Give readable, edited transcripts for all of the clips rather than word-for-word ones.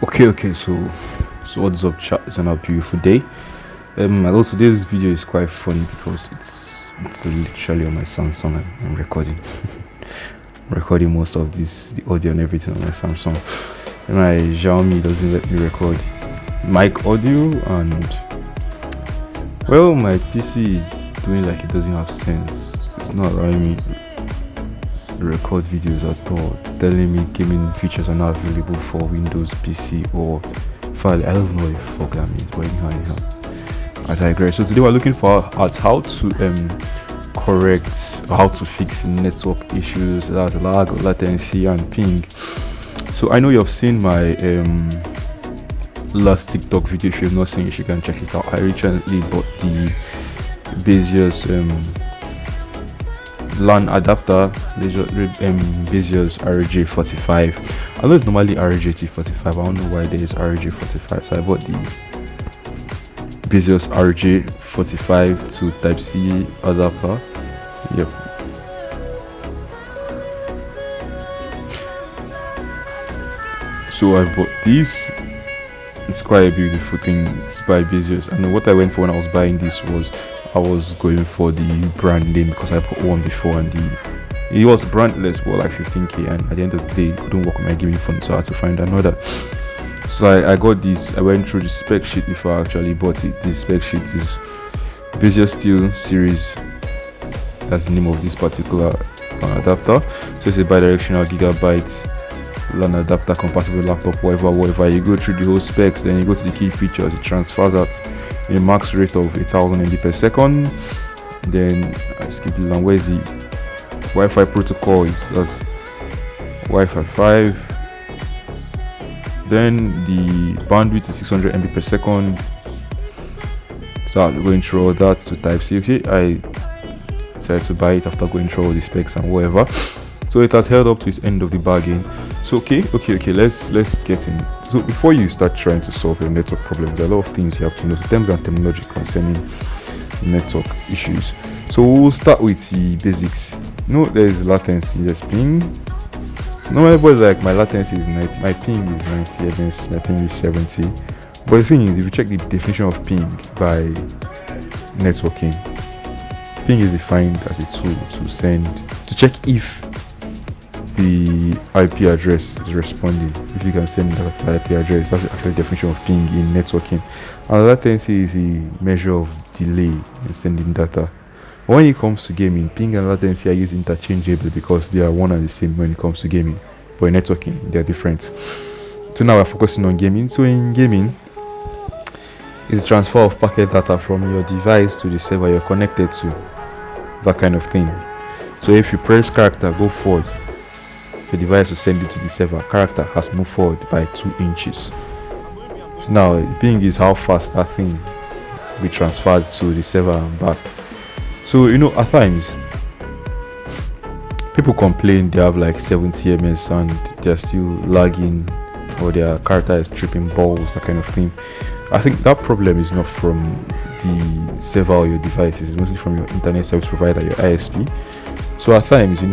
Okay, so what's up, chat? It's another beautiful day. Also today's video is quite funny because it's literally on my Samsung. I'm recording. I'm recording most of the audio and everything on my Samsung. And my Xiaomi doesn't let me record mic audio, and well, my PC is doing like it doesn't have sense. It's not allowing me to record videos at all. It's telling me gaming features are not available for Windows PC or file. I don't know what that means, but anyhow, I digress. So today we're looking at how to correct, how to fix network issues, that's lag, latency, and ping. So I know you've seen my last TikTok video. If you've not seen it, you can check it out. I recently bought the Beziers LAN adapter, Beziers RJ45. I know it's normally RJ45. I don't know why there is RJ45. So I bought the Beziers RJ45 to Type-C adapter. Yep. So I bought this. It's quite a beautiful thing. It's by Beziers. And what I went for when I was buying this was I was going for the brand name because I bought one before and it was brandless, but like 15k, and at the end of the day it couldn't work with my gaming phone, so I had to find another. So I got this. I went through the spec sheet before I actually bought it. This spec sheet is Beziers Steel Series. That's the name of this particular adapter. So it's a bidirectional gigabyte LAN adapter compatible with laptop, whatever. You go through the whole specs, then you go to the key features. It transfers at a max rate of 1000 MB per second. Then I skip the LAN. Where is the Wi-Fi protocol? That's Wi-Fi 5. Then the bandwidth is 600 MB per second. So going through all that to Type-C. Okay, I decided to buy it after going through all the specs and whatever. So it has held up to its end of the bargain. So okay, let's get in. So before you start trying to solve a network problem, there are a lot of things you have to know, terms and terminology concerning network issues. So we'll start with the basics. There's latency, there's ping. Normally, boys, like my latency is 90, my ping is 90, against my ping is 70. But the thing is, if you check the definition of ping by networking, ping is defined as a tool to check if the IP address is responding. If you can send that IP address, that's actually the definition of ping in networking. And latency is a measure of delay in sending data. When it comes to gaming, ping and latency are used interchangeably because they are one and the same when it comes to gaming. But in networking, they are different. So now we're focusing on gaming. So in gaming, it's the transfer of packet data from your device to the server you're connected to. That kind of thing. So if you press character, go forward, the device will send it to the server. Character has moved forward by 2 inches. So now ping is how fast that thing will be transferred to the server and back. So at times people complain they have like 70 ms and they're still lagging, or their character is tripping balls, that kind of thing. I think that problem is not from the server or your device, it's mostly from your internet service provider, your ISP. So at times the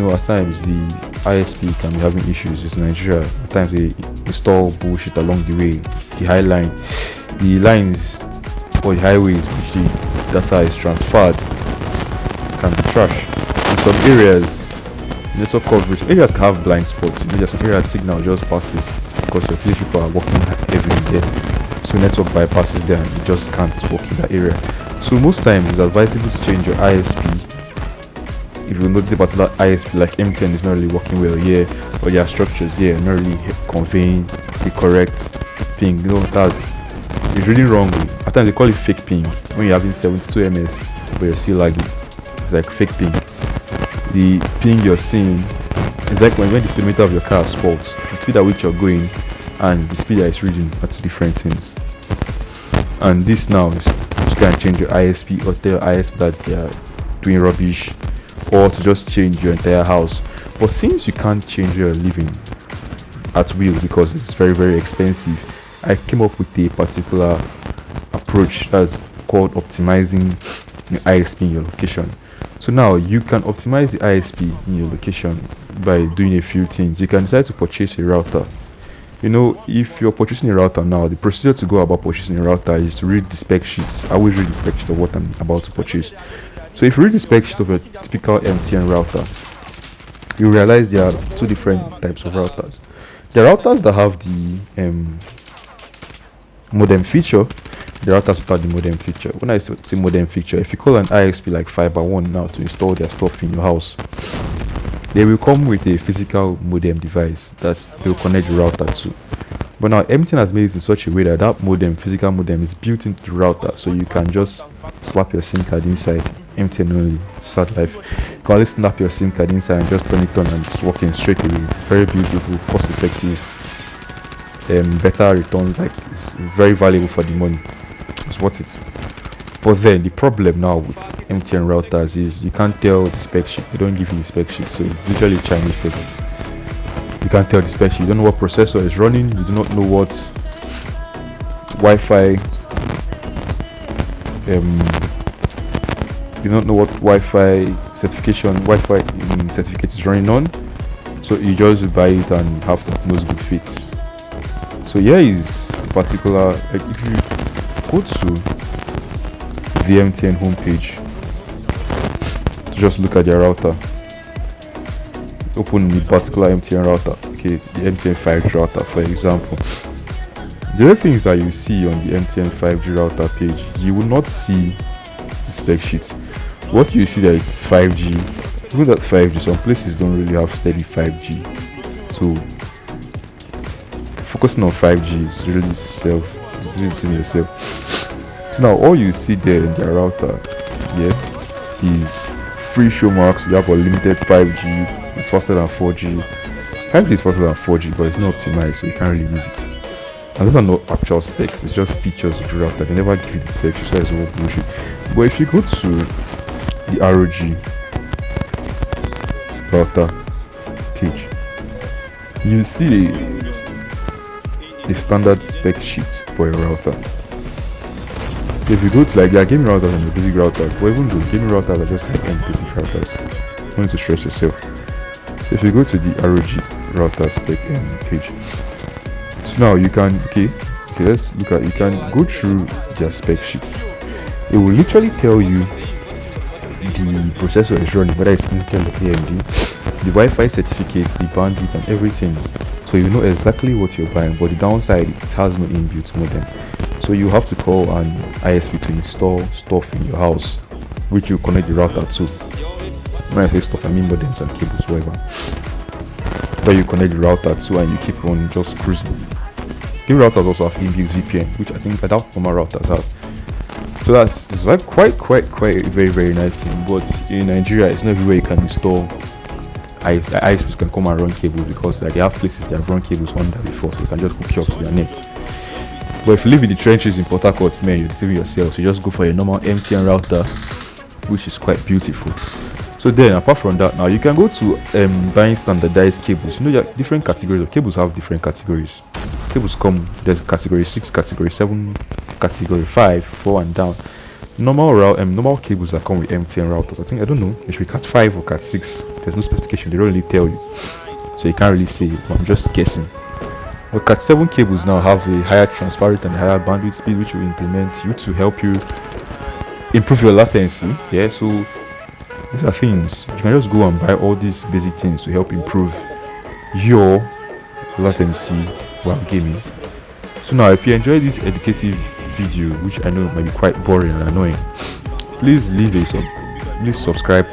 ISP can be having issues. It's Nigeria. At times they install bullshit along the way. The lines or the highways which the data is transferred can be trash. In some areas, network coverage areas can have blind spots. There's some areas signal just passes because your village people are walking heavily there. So network bypasses there and you just can't walk in that area. So most times it's advisable to change your ISP. If you notice a particular ISP like M10 is not really working well here, or their structures here not really conveying the correct ping, that's it's really wrong. At times they call it fake ping when you're having 72 ms but you're still lagging. It's like fake ping. The ping you're seeing is like when the speedometer of your car spots, the speed at which you're going and the speed that it's reading are 2 different things. And this now is you can change your ISP or tell your ISP that they're doing rubbish, or to just change your entire house. But since you can't change your living at will because it's very, very expensive, I came up with a particular approach that's called optimizing your ISP in your location. So now you can optimize the ISP in your location by doing a few things. You can decide to purchase a router You know, if you're purchasing a router now, the procedure to go about purchasing a router is to read the spec sheets. I always read the spec sheet of what I'm about to purchase. So if you read the spec sheet of a typical MTN router, you realize there are two different types of routers. There are routers that have the modem feature. The routers without the modem feature. When I say modem feature, if you call an ISP like Fiber1 now to install their stuff in your house, they will come with a physical modem device that they'll connect the router to. But now MTN has made it in such a way that that modem, physical modem, is built into the router, so you can just slap your SIM card inside. MTN only, sad life. You can only snap your SIM card inside and just turn it on and it's working straight away. It's very beautiful, cost effective, better returns. Like, it's very valuable for the money. It's worth it. But then the problem now with MTN routers is you can't tell the spec sheet. They don't give you the spec sheet, so it's literally a Chinese product. You can't tell the spec sheet. You don't know what processor is running. You do not know what Wi-Fi. You don't know what Wi-Fi certificate is running on. So you just buy it and have that knows good fit. So here is a particular. Like, if you go to the MTN homepage to just look at their router, open the particular MTN router, okay, the MTN 5G router for example. The other things that you see on the MTN 5G router page, you will not see the spec sheets. What you see that it's 5G, even that 5G, some places don't really have steady 5G, so focusing on 5G is really seeing yourself. So now all you see there in their router, is free show marks. You have unlimited 5G. It's faster than 4G. 5G is faster than 4G, but it's not optimized, so you can't really use it. And those are not actual specs. It's just features of the router. They never give you the specs, so it's all bullshit. But if you go to the ROG router page, you see a standard spec sheet for a router. If you go to like their gaming routers and the basic routers, but even though gaming routers are just like basic routers, don't need to stress yourself. So if you go to the ROG router spec page, so now you can let's look at, you can go through their spec sheet. It will literally tell you the processor is running, whether it's Intel or AMD, the Wi-Fi certificates, the bandwidth and everything, so you know exactly what you're buying. But the downside is it has no inbuilt modem. So you have to call an ISP to install stuff in your house, which you connect the router to. When I say stuff, I mean modems and cables, whatever. But you connect the router to and you keep on just cruising. Game routers also have inbuilt VPN, which I think I doubt normal routers have. So it's like quite a very nice thing. But in Nigeria, it's not everywhere you can install. ISPs can come and run cables, because like, they have places that have run cables under before, so you can just hook you up to their net. But if you live in the trenches in Port Harcourt, man, you're deceiving yourself. So you just go for a normal MTN router, which is quite beautiful. So then, apart from that, now you can go to buying standardized cables. You know, there are different categories of cables. Have different categories. Cables come, there's category 6, category 7, category 5, 4 and down. Normal cables that come with MTN routers, I think, I don't know, it should be cat 5 or cat 6. There's no specification, they don't really tell you, so you can't really say it, but I'm just guessing. But cat 7 cables now have a higher transfer rate and a higher bandwidth speed, which will implement you to help you improve your latency. Yeah, so these are things you can just go and buy all these basic things to help improve your latency while gaming. So now, if you enjoy this educative video, which I know might be quite boring and annoying, please please subscribe,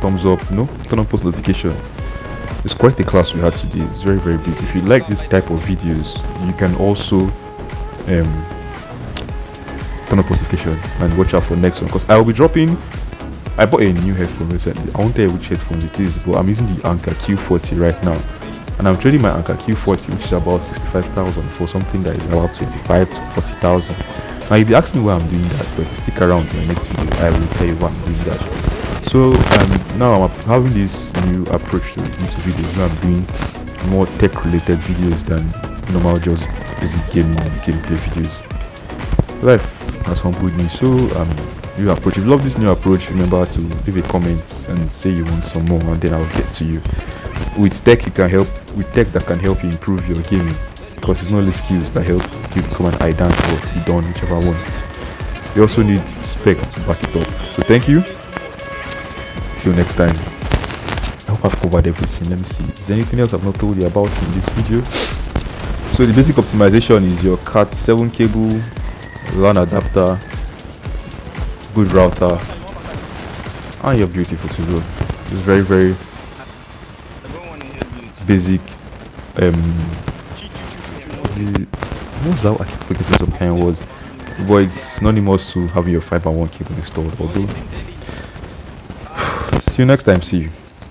thumbs up, turn on post notification. It's quite the class we had today. It's very big. If you like this type of videos, you can also turn on post notification and watch out for next one, because I will be dropping. I bought a new headphone recently. I won't tell you which headphones it is, but I'm using the Anker Q40 right now, and I'm trading my Anker Q40, which is about 65,000, for something that is about 25 to 40,000. Now you'll be asking me why I'm doing that, but if you stick around to my next video, I will tell you why I'm doing that. So now I'm having this new approach to YouTube videos. Now I'm doing more tech-related videos than normal just basic gameplay videos. Life has some good news. So new approach. If you love this new approach, remember to leave a comment and say you want some more, and then I'll get to you. With tech, you can help. With tech that can help you improve your gaming. because it's not only skills that help you become an IDAN or Idon, whichever one. You also need spec to back it up. So thank you. See you next time. I hope I've covered everything. Let me see. Is there anything else I've not told you about in this video? So the basic optimization is your Cat 7 cable, LAN adapter, good router, and you're beautiful to go. It's very, very basic. What's that? I keep forgetting some kind of words, but it's synonymous to having your fiber 1 cable installed. Although, see you next time. See you.